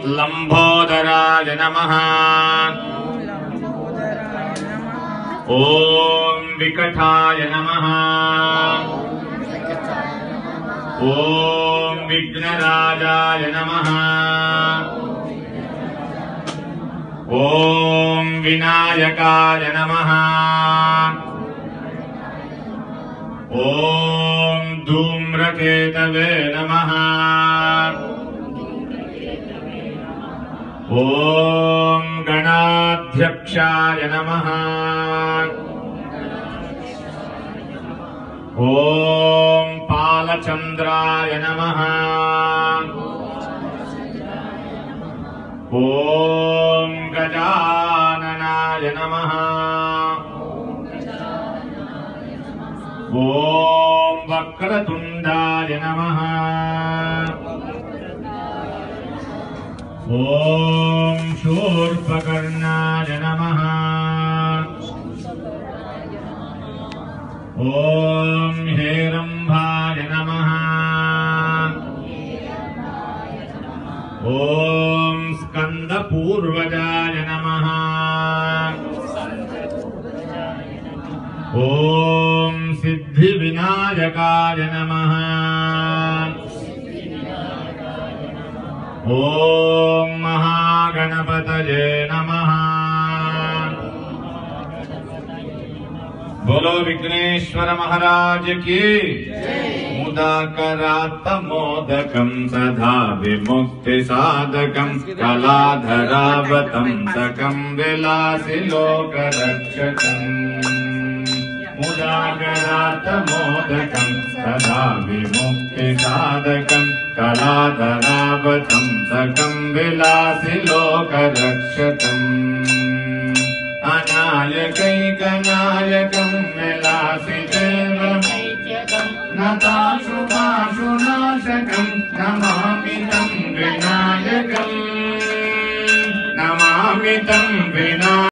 लंबोदराय नमः। ओम विकटाय नमः। ओम विघ्नराजाय नमः। ओम विनायकाय नमः। ओम धूम्रकेतवे नमः। ओम गणाध्यक्षाय नमः। ओम पालचंद्राय नमः। ओम गजाननाय नमः। ओम वक्रतुंडाय नमः। ओम शूर्पकर्णाय नमः। ओम हेरंभाय नमः। ओम स्कंदपूर्वजाय नमः। ओम सिद्धिविनायकाय नमः। ओम महागणपतये नमः। बोलो विघ्नेश्वर महाराज की। मुदाकरात्तमोदकं सदा विमुक्ति साधकं कलाधरावतंसकं विलासि लोकरक्षकम्। मुदाकरात्तमोदकं सदा विमुक्ति साधकं कलाधरावतंसकं विलासि लोकरक्षकम्। अनायकैकनायकं विलासिदेवं नताशुभाशुनाशकं नमामि तं विनायकम्। नमामि तं विनायकम्।